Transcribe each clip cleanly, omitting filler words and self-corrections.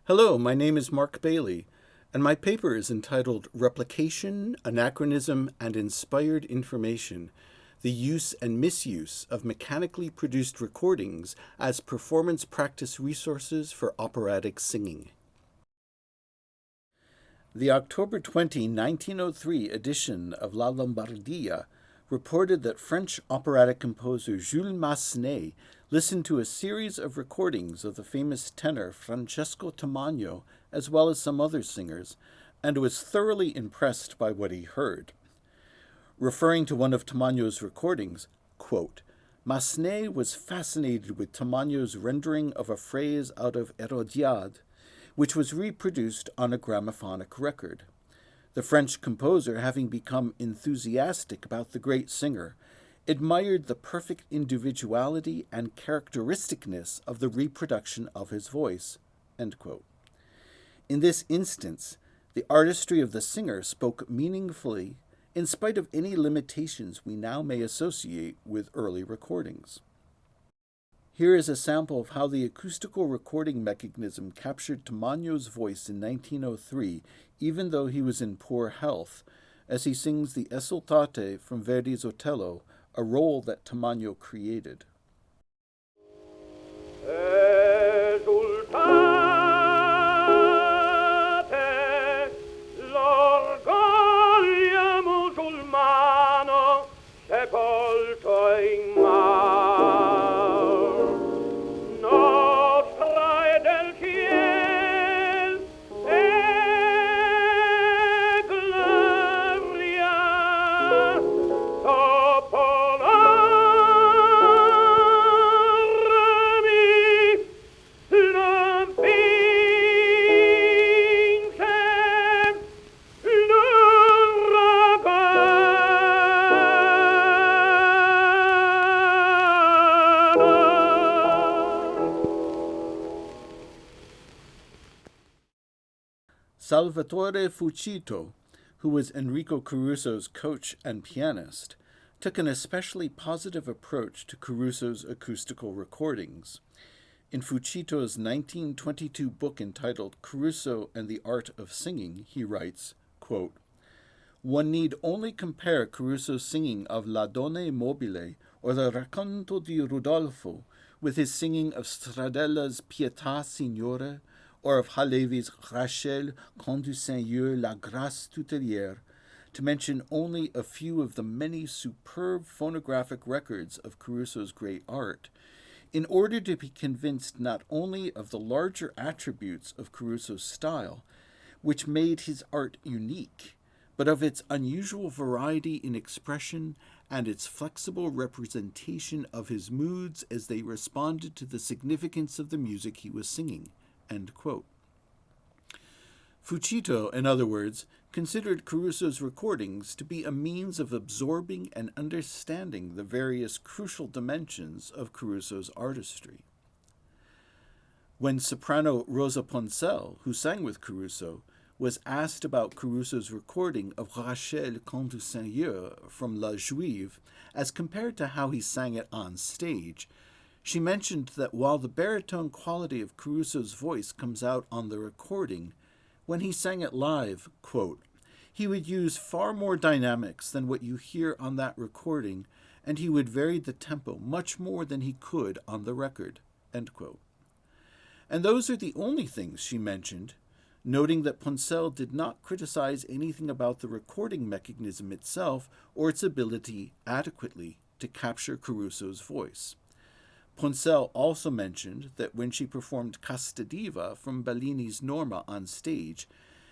Hello, my name is Mark Bailey, and my paper is entitled Replication, Anachronism, and Inspired Information, the Use and Misuse of Mechanically Produced Recordings as Performance Practice Resources for Operatic Singing. The October 20, 1903 edition of La Lombardilla reported that French operatic composer Jules Massenet listened to a series of recordings of the famous tenor Francesco Tamagno, as well as some other singers, and was thoroughly impressed by what he heard. Referring to one of Tamagno's recordings, quote, Massenet was fascinated with Tamagno's rendering of a phrase out of Hérodiade, which was reproduced on a gramophonic record. The French composer, having become enthusiastic about the great singer, admired the perfect individuality and characteristicness of the reproduction of his voice. End quote. In this instance, the artistry of the singer spoke meaningfully in spite of any limitations we now may associate with early recordings. Here is a sample of how the acoustical recording mechanism captured Tamagno's voice in 1903, even though he was in poor health, as he sings the Esultate from Verdi's Otello, a role that Tamagno created. Salvatore Fucito, who was Enrico Caruso's coach and pianist, took an especially positive approach to Caruso's acoustical recordings. In Fucito's 1922 book entitled Caruso and the Art of Singing, he writes, quote, one need only compare Caruso's singing of La Donna Mobile or the Racconto di Rudolfo with his singing of Stradella's Pietà Signore, or of Halévy's Rachel, Quand du Seigneur, La Grâce Tutelière, to mention only a few of the many superb phonographic records of Caruso's great art, in order to be convinced not only of the larger attributes of Caruso's style, which made his art unique, but of its unusual variety in expression and its flexible representation of his moods as they responded to the significance of the music he was singing. End quote. Fucito, in other words, considered Caruso's recordings to be a means of absorbing and understanding the various crucial dimensions of Caruso's artistry. When soprano Rosa Poncel, who sang with Caruso, was asked about Caruso's recording of Rachel Quand du Seigneur from La Juive as compared to how he sang it on stage, she mentioned that while the baritone quality of Caruso's voice comes out on the recording, when he sang it live, quote, he would use far more dynamics than what you hear on that recording, and he would vary the tempo much more than he could on the record, end quote. And those are the only things she mentioned, noting that Poncel did not criticize anything about the recording mechanism itself or its ability adequately to capture Caruso's voice. Poncel also mentioned that when she performed Casta Diva from Bellini's Norma on stage,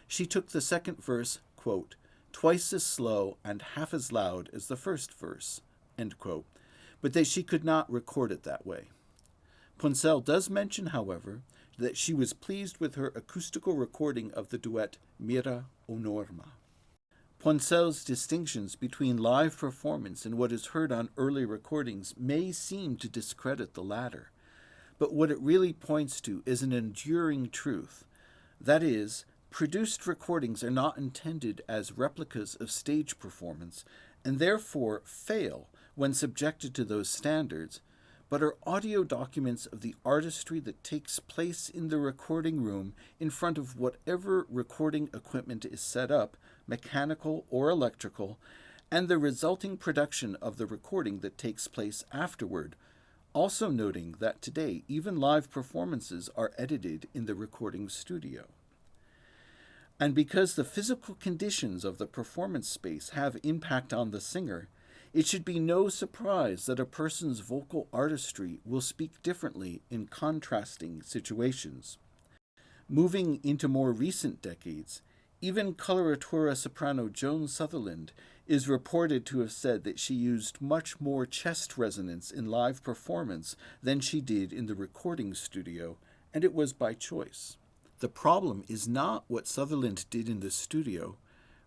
she took the second verse, quote, twice as slow and half as loud as the first verse, end quote, but that she could not record it that way. Poncel does mention, however, that she was pleased with her acoustical recording of the duet Mira o Norma. Poncel's distinctions between live performance and what is heard on early recordings may seem to discredit the latter, but what it really points to is an enduring truth. That is, produced recordings are not intended as replicas of stage performance, and therefore fail when subjected to those standards, but are audio documents of the artistry that takes place in the recording room in front of whatever recording equipment is set up, mechanical or electrical, and the resulting production of the recording that takes place afterward, also noting that today even live performances are edited in the recording studio. And because the physical conditions of the performance space have impact on the singer, it should be no surprise that a person's vocal artistry will speak differently in contrasting situations. Moving into more recent decades, even coloratura soprano Joan Sutherland is reported to have said that she used much more chest resonance in live performance than she did in the recording studio, and it was by choice. The problem is not what Sutherland did in the studio.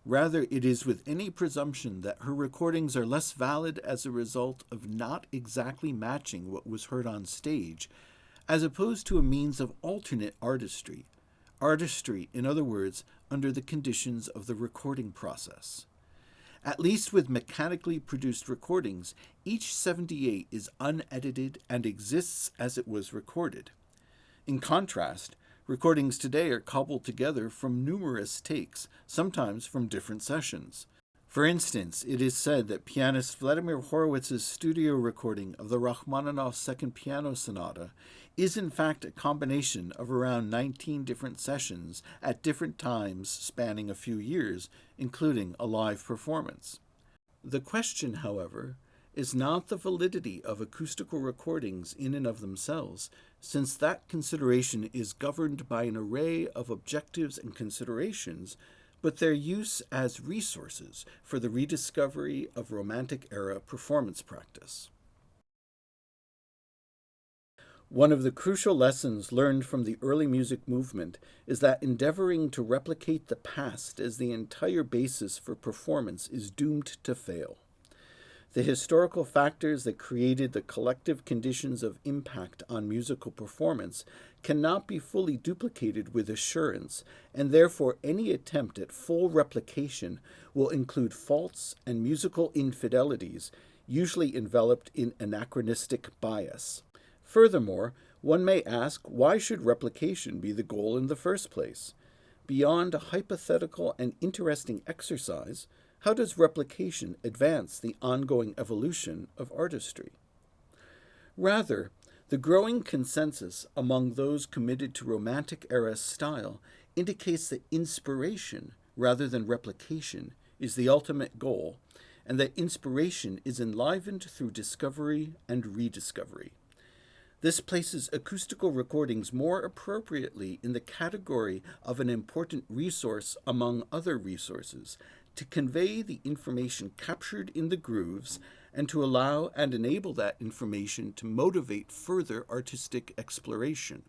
Rather, it is with any presumption that her recordings are less valid as a result of not exactly matching what was heard on stage, as opposed to a means of alternate artistry. Artistry, in other words, under the conditions of the recording process. At least with mechanically produced recordings, each 78 is unedited and exists as it was recorded. In contrast, recordings today are cobbled together from numerous takes, sometimes from different sessions. For instance, it is said that pianist Vladimir Horowitz's studio recording of the Rachmaninoff Second Piano Sonata is in fact a combination of around 19 different sessions at different times spanning a few years, including a live performance. The question, however, is not the validity of acoustical recordings in and of themselves, since that consideration is governed by an array of objectives and considerations, but their use as resources for the rediscovery of Romantic-era performance practice. One of the crucial lessons learned from the early music movement is that endeavoring to replicate the past as the entire basis for performance is doomed to fail. The historical factors that created the collective conditions of impact on musical performance cannot be fully duplicated with assurance, and therefore any attempt at full replication will include faults and musical infidelities, usually enveloped in anachronistic bias. Furthermore, one may ask, why should replication be the goal in the first place? Beyond a hypothetical and interesting exercise, how does replication advance the ongoing evolution of artistry? Rather, the growing consensus among those committed to Romantic-era style indicates that inspiration, rather than replication, is the ultimate goal, and that inspiration is enlivened through discovery and rediscovery. This places acoustical recordings more appropriately in the category of an important resource among other resources, to convey the information captured in the grooves and to allow and enable that information to motivate further artistic exploration.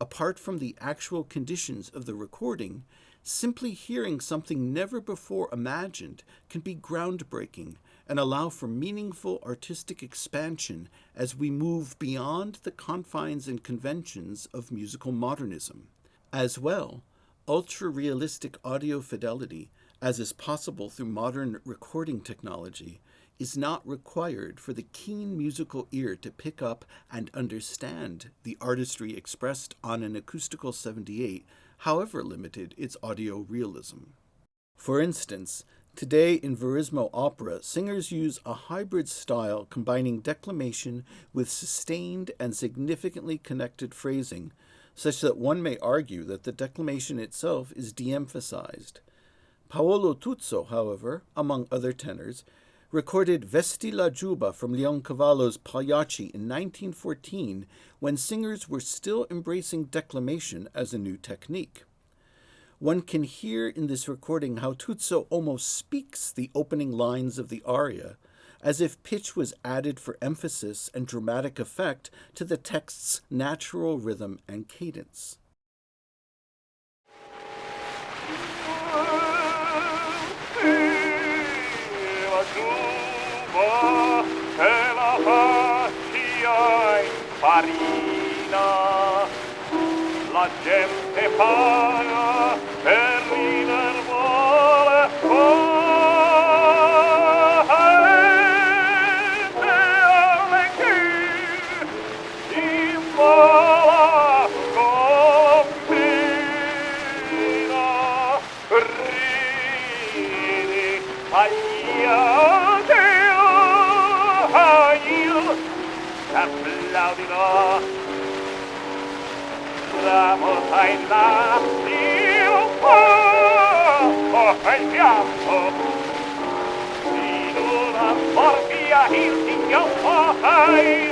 Apart from the actual conditions of the recording, simply hearing something never before imagined can be groundbreaking and allow for meaningful artistic expansion as we move beyond the confines and conventions of musical modernism. As well, ultra-realistic audio fidelity, as is possible through modern recording technology, is not required for the keen musical ear to pick up and understand the artistry expressed on an acoustical 78, however limited its audio realism. For instance, today in Verismo opera, singers use a hybrid style combining declamation with sustained and significantly connected phrasing, such that one may argue that the declamation itself is de-emphasized. Paolo Tuzzo, however, among other tenors, recorded Vesti la Giuba from Leoncavallo's Pagliacci in 1914 when singers were still embracing declamation as a new technique. One can hear in this recording how Tuzzo almost speaks the opening lines of the aria, as if pitch was added for emphasis and dramatic effect to the text's natural rhythm and cadence. La gente paga per rider vuole Arlecchino applaudino. La montagna di un po' e il pianto in una forvia il singhiozzo paese.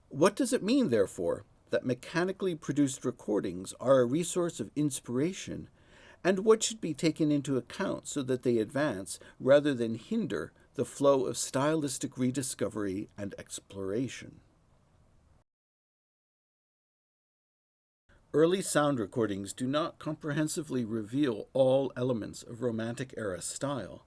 What does it mean, therefore, that mechanically produced recordings are a resource of inspiration, and what should be taken into account so that they advance rather than hinder the flow of stylistic rediscovery and exploration? Early sound recordings do not comprehensively reveal all elements of Romantic-era style,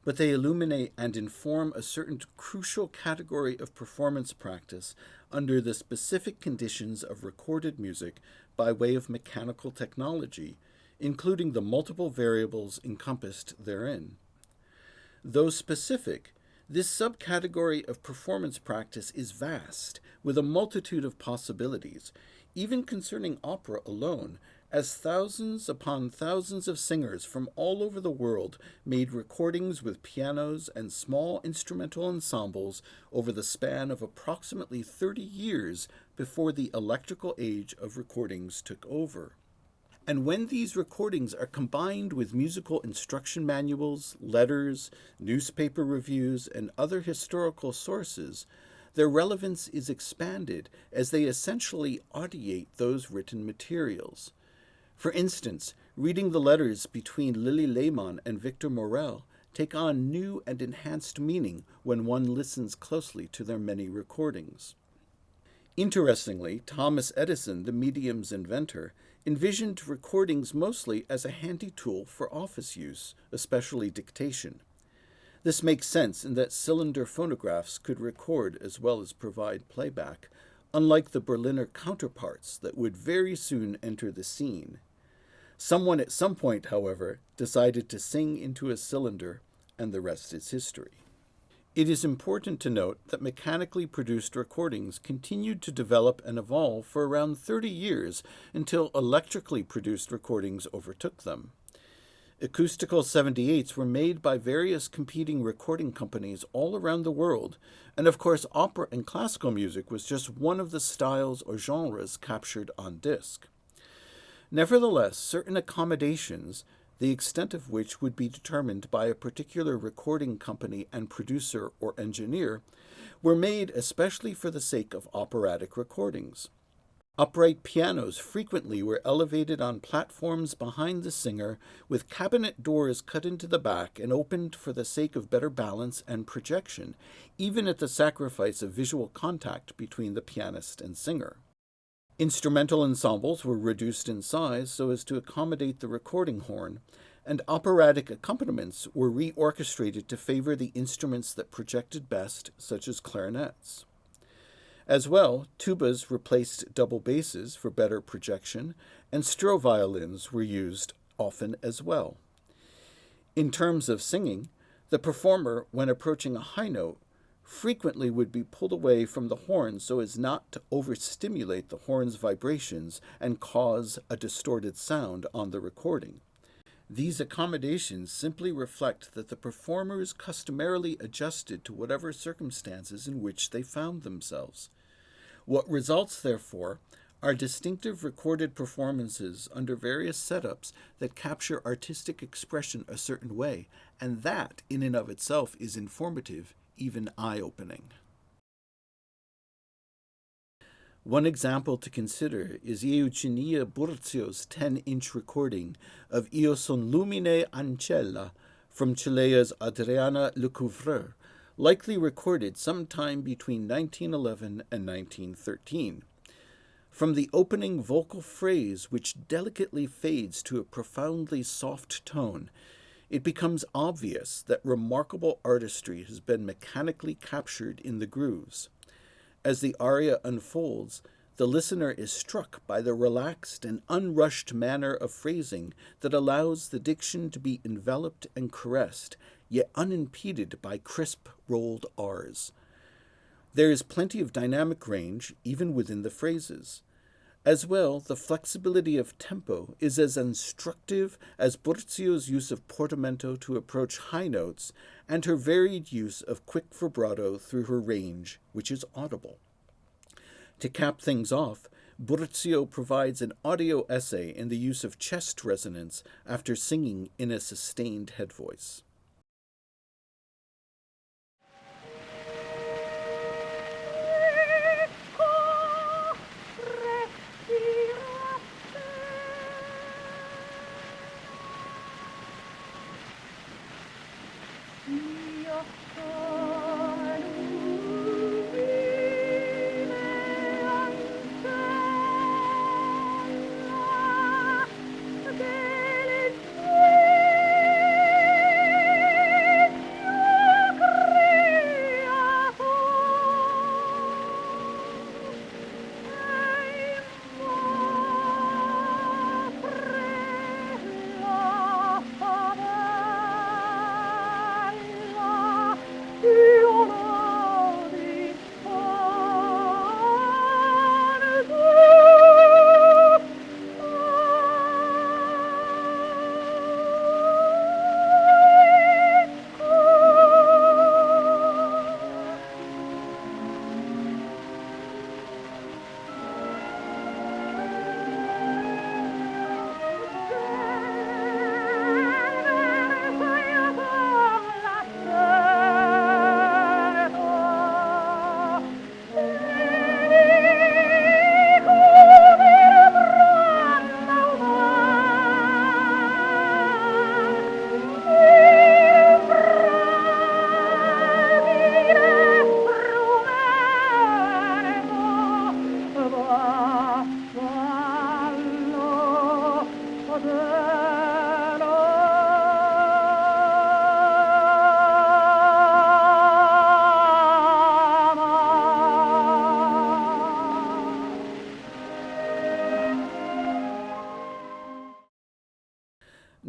but they illuminate and inform a certain crucial category of performance practice under the specific conditions of recorded music by way of mechanical technology, including the multiple variables encompassed therein. Though specific, this subcategory of performance practice is vast, with a multitude of possibilities, even concerning opera alone, as thousands upon thousands of singers from all over the world made recordings with pianos and small instrumental ensembles over the span of approximately 30 years before the electrical age of recordings took over. And when these recordings are combined with musical instruction manuals, letters, newspaper reviews, and other historical sources, their relevance is expanded as they essentially audiate those written materials. For instance, reading the letters between Lily Lehmann and Victor Morel take on new and enhanced meaning when one listens closely to their many recordings. Interestingly, Thomas Edison, the medium's inventor, envisioned recordings mostly as a handy tool for office use, especially dictation. This makes sense in that cylinder phonographs could record as well as provide playback, unlike the Berliner counterparts that would very soon enter the scene. Someone at some point, however, decided to sing into a cylinder, and the rest is history. It is important to note that mechanically produced recordings continued to develop and evolve for around 30 years until electrically produced recordings overtook them. Acoustical 78s were made by various competing recording companies all around the world, and of course opera and classical music was just one of the styles or genres captured on disc. Nevertheless, certain accommodations, the extent of which would be determined by a particular recording company and producer or engineer, were made especially for the sake of operatic recordings. Upright pianos frequently were elevated on platforms behind the singer, with cabinet doors cut into the back and opened for the sake of better balance and projection, even at the sacrifice of visual contact between the pianist and singer. Instrumental ensembles were reduced in size so as to accommodate the recording horn, and operatic accompaniments were reorchestrated to favor the instruments that projected best, such as clarinets. As well, tubas replaced double basses for better projection, and stroviolins were used often as well. In terms of singing, the performer, when approaching a high note, frequently would be pulled away from the horn so as not to overstimulate the horn's vibrations and cause a distorted sound on the recording. These accommodations simply reflect that the performers customarily adjusted to whatever circumstances in which they found themselves. What results, therefore, are distinctive recorded performances under various setups that capture artistic expression a certain way, and that, in and of itself, is informative, even eye-opening. One example to consider is Eugenia Burzio's 10-inch recording of Io son lumine ancella from Chilea's Adriana Lecouvreur, likely recorded sometime between 1911 and 1913. From the opening vocal phrase, which delicately fades to a profoundly soft tone, it becomes obvious that remarkable artistry has been mechanically captured in the grooves. As the aria unfolds, the listener is struck by the relaxed and unrushed manner of phrasing that allows the diction to be enveloped and caressed, yet unimpeded by crisp, rolled R's. There is plenty of dynamic range, even within the phrases. As well, the flexibility of tempo is as instructive as Borzio's use of portamento to approach high notes and her varied use of quick vibrato through her range, which is audible. To cap things off, Borzio provides an audio essay in the use of chest resonance after singing in a sustained head voice.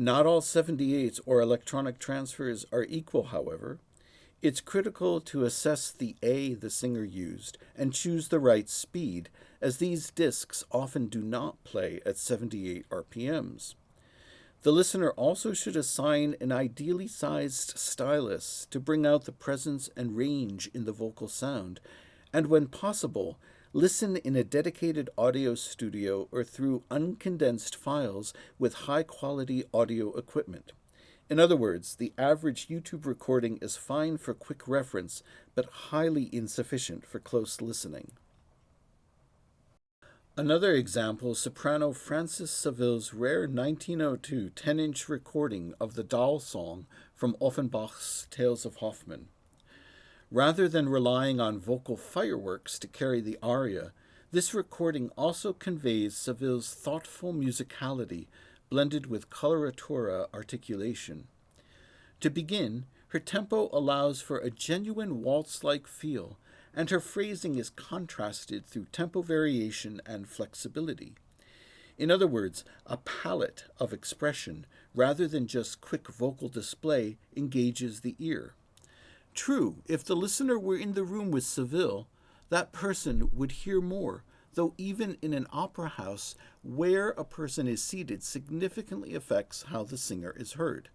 Not all 78s or electronic transfers are equal, however. It's critical to assess the A the singer used and choose the right speed, as these discs often do not play at 78 RPMs. The listener also should assign an ideally sized stylus to bring out the presence and range in the vocal sound, and when possible, listen in a dedicated audio studio or through uncondensed files with high-quality audio equipment. In other words, the average YouTube recording is fine for quick reference, but highly insufficient for close listening. Another example is soprano Frances Saville's rare 1902 10-inch recording of the Doll Song from Offenbach's Tales of Hoffmann. Rather than relying on vocal fireworks to carry the aria, this recording also conveys Saville's thoughtful musicality blended with coloratura articulation. To begin, her tempo allows for a genuine waltz-like feel, and her phrasing is contrasted through tempo variation and flexibility. In other words, a palette of expression, rather than just quick vocal display, engages the ear. True, if the listener were in the room with Saville, that person would hear more, though even in an opera house, where a person is seated significantly affects how the singer is heard.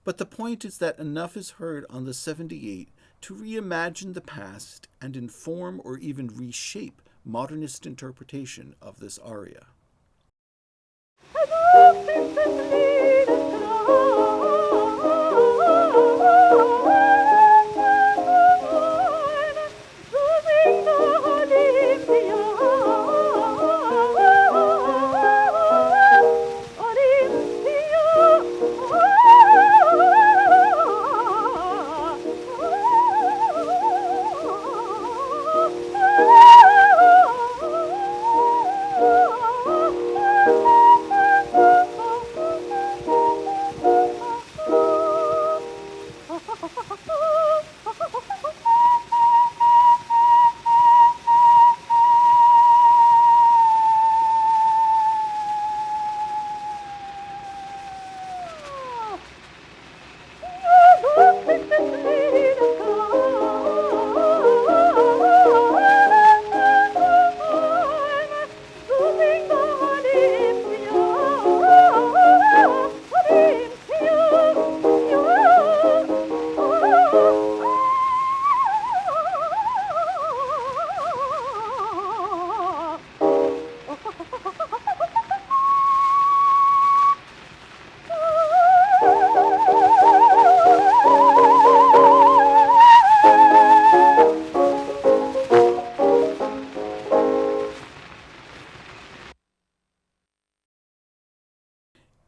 But the point is that enough is heard on the 78 to reimagine the past and inform or even reshape modernist interpretation of this aria.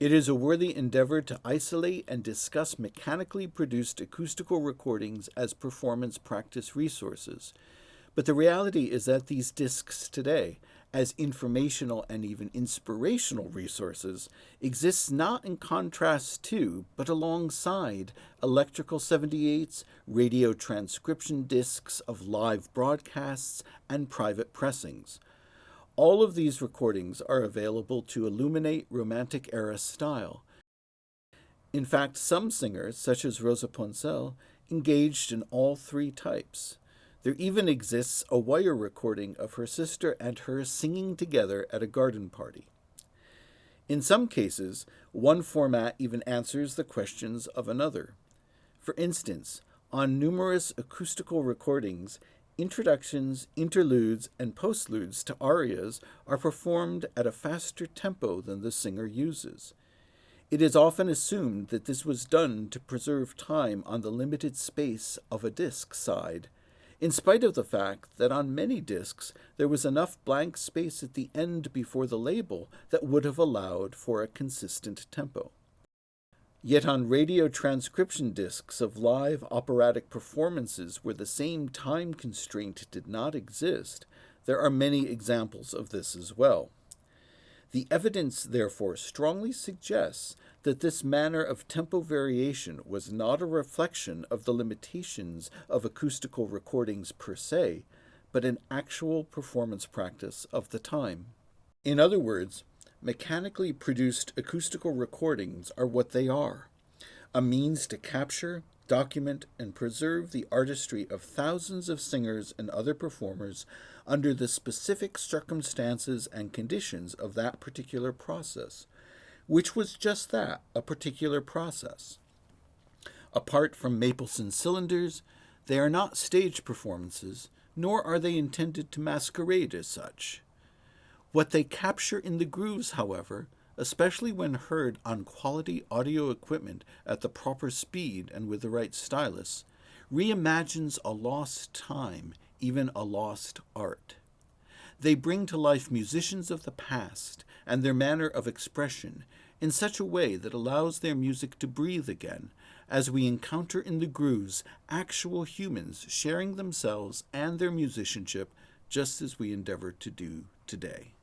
It is a worthy endeavor to isolate and discuss mechanically produced acoustical recordings as performance practice resources. But the reality is that these discs today, as informational and even inspirational resources, exist not in contrast to, but alongside, electrical 78s, radio transcription discs of live broadcasts, and private pressings. All of these recordings are available to illuminate Romantic-era style. In fact, some singers, such as Rosa Poncel, engaged in all three types. There even exists a wire recording of her sister and her singing together at a garden party. In some cases, one format even answers the questions of another. For instance, on numerous acoustical recordings, introductions, interludes, and postludes to arias are performed at a faster tempo than the singer uses. It is often assumed that this was done to preserve time on the limited space of a disc side, in spite of the fact that on many discs there was enough blank space at the end before the label that would have allowed for a consistent tempo. Yet on radio transcription discs of live operatic performances where the same time constraint did not exist, there are many examples of this as well. The evidence, therefore, strongly suggests that this manner of tempo variation was not a reflection of the limitations of acoustical recordings per se, but an actual performance practice of the time. In other words, mechanically produced acoustical recordings are what they are, a means to capture, document, and preserve the artistry of thousands of singers and other performers under the specific circumstances and conditions of that particular process, which was just that, a particular process. Apart from Mapleson cylinders, they are not stage performances, nor are they intended to masquerade as such. What they capture in the grooves, however, especially when heard on quality audio equipment at the proper speed and with the right stylus, reimagines a lost time, even a lost art. They bring to life musicians of the past and their manner of expression in such a way that allows their music to breathe again, as we encounter in the grooves actual humans sharing themselves and their musicianship just as we endeavor to do today.